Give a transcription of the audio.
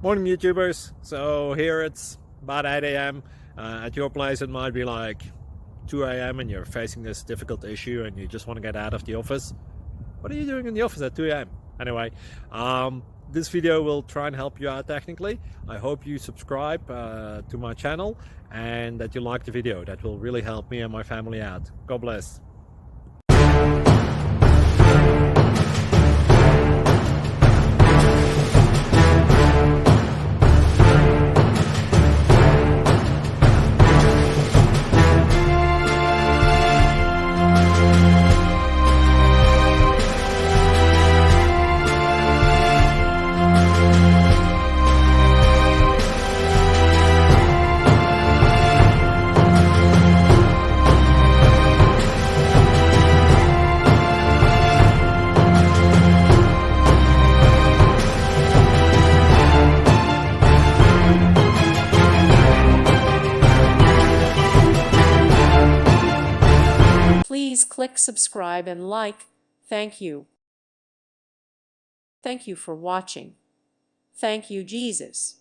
Morning YouTubers. So here it's about 8 a.m. At your place it might be like 2 a.m. and you're facing this difficult issue and you just want to get out of the office. What are you doing in the office at 2 a.m.? Anyway, this video will try and help you out technically. I hope you subscribe to my channel and that you like the video. That will really help me and my family out. God bless. Please click subscribe and like. Thank you. Thank you for watching. Thank you, Jesus.